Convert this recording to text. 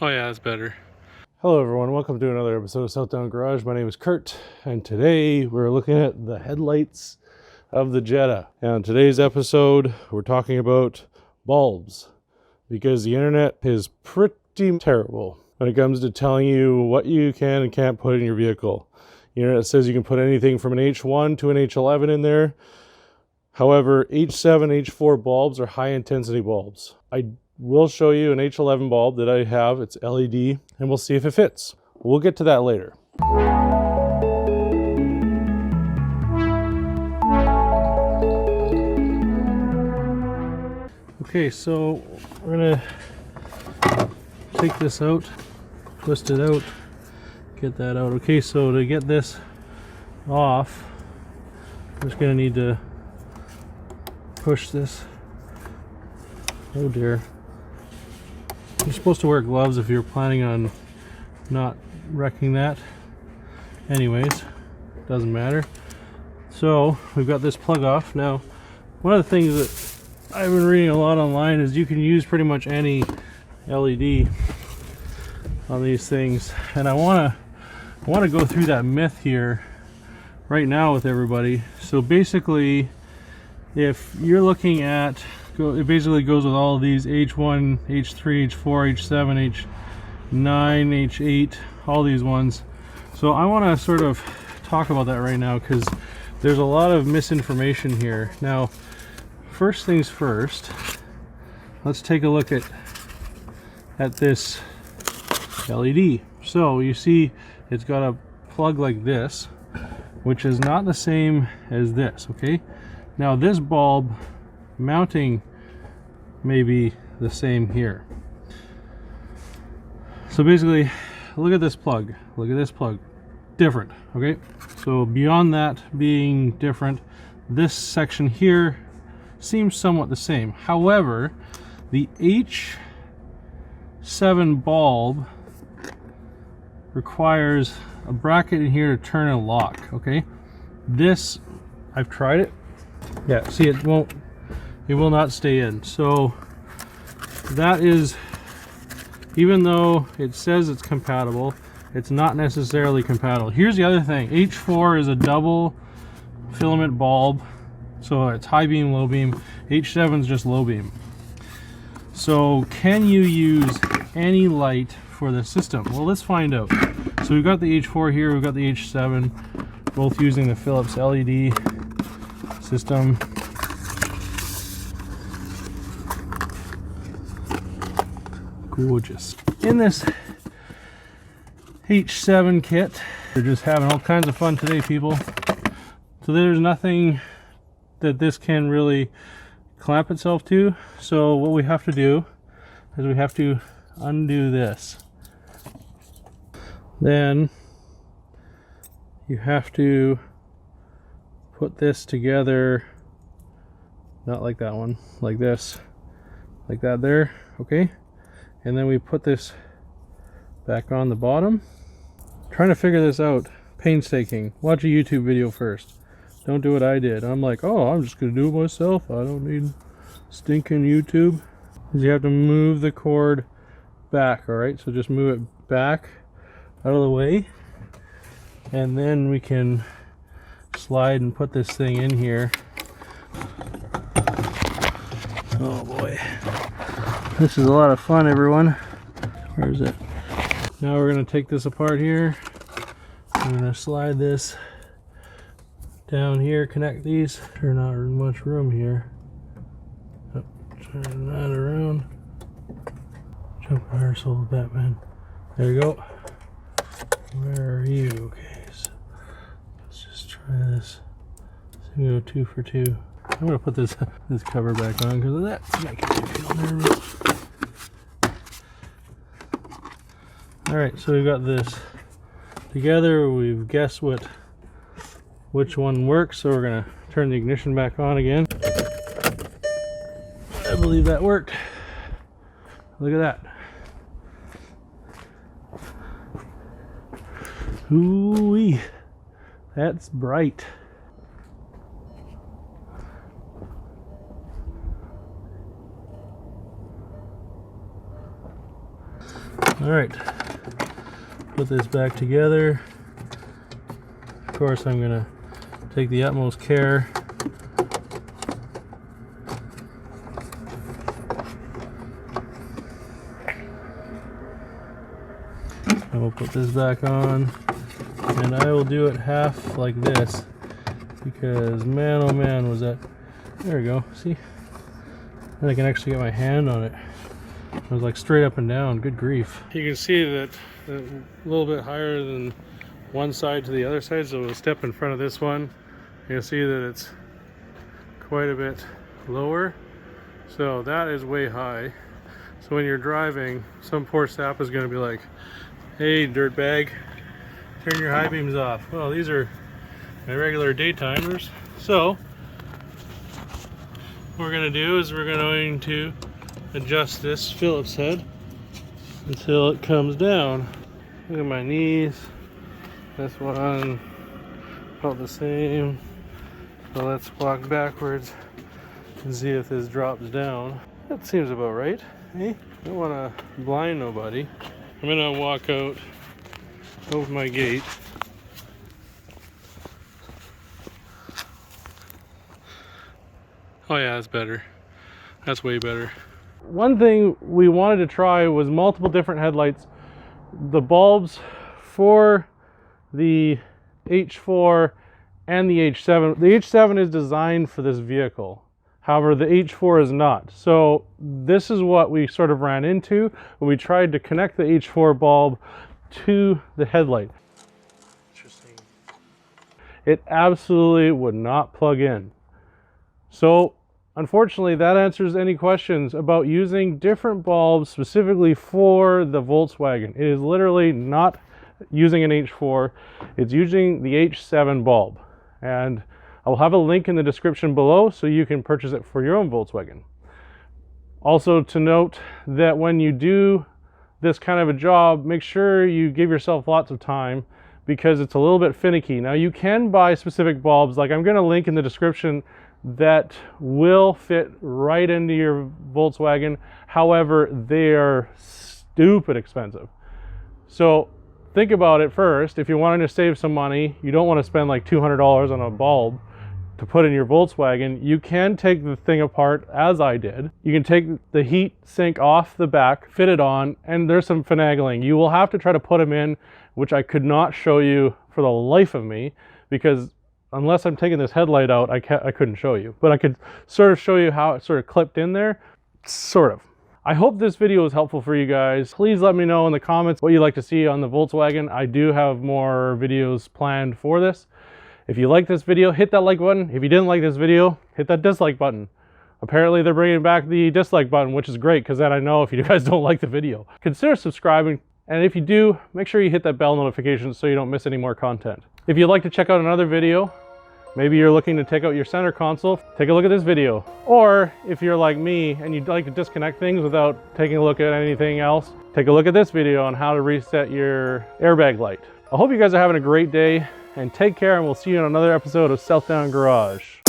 Oh yeah, that's better. Hello everyone, welcome to another episode of Southdown Garage. My name is Kurt, and today we're looking at the headlights of the Jetta. And on today's episode, we're talking about bulbs, because the internet is pretty terrible when it comes to telling you what you can and can't put in your vehicle. The internet says you can put anything from an H1 to an H11 in there. However, H7, H4 bulbs are high intensity bulbs. I will show you an H11 bulb that I have. It's LED, and we'll see if it fits. We'll get to that later. Okay, so we're gonna take this out, twist it out, get that out. Okay, so to get this off, I'm just gonna need to push this. Oh dear. You're supposed to wear gloves if you're planning on not wrecking that. Anyways, doesn't matter. So we've got this plug off. Now, one of the things that I've been reading a lot online is you can use pretty much any LED on these things. And I wanna go through that myth here right now with everybody. So basically, if you're looking at, it basically goes with all of these H1, H3, H4, H7, H9, H8, all these ones. So I want to sort of talk about that right now because there's a lot of misinformation here. Now, first things first, let's take a look at this LED. So you see it's got a plug like this, which is not the same as this, okay? Now this bulb mounting may be the same here. So basically, look at this plug. Look at this plug. Different, okay? So beyond that being different, this section here seems somewhat the same. However, the H7 bulb requires a bracket in here to turn and lock, okay? This, I've tried it. Yeah, see, it will not stay in. So that is, even though it says it's compatible, it's not necessarily compatible. Here's the other thing. H4 is a double filament bulb, so it's high beam, low beam. H7 is just low beam. So can you use any light for the system? Well, let's find out. So we've got the H4 here, we've got the H7, both using the Phillips LED system. Gorgeous. In this H7 kit, we're just having all kinds of fun today, people. So there's nothing that this can really clamp itself to. So what we have to do is we have to undo this. Then you have to put this together, not like that one, like this, like that there, okay? And then we put this back on the bottom. Trying to figure this out, painstaking. Watch a YouTube video first. Don't do what I did. I'm like, oh, I'm just gonna do it myself. I don't need stinking YouTube. You have to move the cord back, all right? So just move it back out of the way, and then we can slide and put this thing in here. Oh boy, this is a lot of fun, everyone. Where is it? Now we're going to take this apart here. I'm going to slide this down here, connect these. There's not much room here. Oh, turn that around. Jump our soul, Batman. There you go. Where are you? Okay, so let's just try this. So we go 2 for 2. I'm gonna put this cover back on because of that. That makes me feel nervous. All right, so we've got this together. We've guessed which one works. So we're gonna turn the ignition back on again. I believe that worked. Look at that. Ooh-wee, that's bright. All right, put this back together. Of course, I'm gonna take the utmost care. I will put this back on, and I will do it half like this, because man, oh man, was that, there we go, see? And I can actually get my hand on it. It was like straight up and down, good grief. You can see that a little bit higher than one side to the other side, so we'll step in front of this one. You can see that it's quite a bit lower. So that is way high. So when you're driving, some poor sap is going to be like, hey dirtbag, turn your high beams off. Well, these are my regular daytimers. So what we're going to do is we're going to adjust this Phillips head until it comes down. Look at my knees. This one about the same. So let's walk backwards and see if this drops down. That seems about right. Hey, I don't want to blind nobody. I'm gonna walk out, open my gate. Oh yeah, that's better. That's way better. One thing we wanted to try was multiple different headlights. The bulbs for the H4 and the H7. The H7 is designed for this vehicle. However, the H4 is not. So this is what we sort of ran into when we tried to connect the H4 bulb to the headlight. Interesting. It absolutely would not plug in. So unfortunately, that answers any questions about using different bulbs specifically for the Volkswagen. It is literally not using an H4. It's using the H7 bulb. And I will have a link in the description below so you can purchase it for your own Volkswagen. Also to note that when you do this kind of a job, make sure you give yourself lots of time because it's a little bit finicky. Now you can buy specific bulbs, like I'm going to link in the description, that will fit right into your Volkswagen. However, they are stupid expensive. So think about it first. If you're wanting to save some money, you don't want to spend like $200 on a bulb to put in your Volkswagen. You can take the thing apart, as I did. You can take the heat sink off the back, fit it on, and there's some finagling. You will have to try to put them in, which I could not show you for the life of me, because unless I'm taking this headlight out, I couldn't show you. But I could sort of show you how it sort of clipped in there, sort of. I hope this video was helpful for you guys. Please let me know in the comments what you'd like to see on the Volkswagen. I do have more videos planned for this. If you like this video, hit that like button. If you didn't like this video, hit that dislike button. Apparently they're bringing back the dislike button, which is great because then I know if you guys don't like the video. Consider subscribing, and if you do, make sure you hit that bell notification so you don't miss any more content. If you'd like to check out another video, maybe you're looking to take out your center console, take a look at this video. Or if you're like me and you'd like to disconnect things without taking a look at anything else, take a look at this video on how to reset your airbag light. I hope you guys are having a great day, and take care, and we'll see you in another episode of Southdown Garage.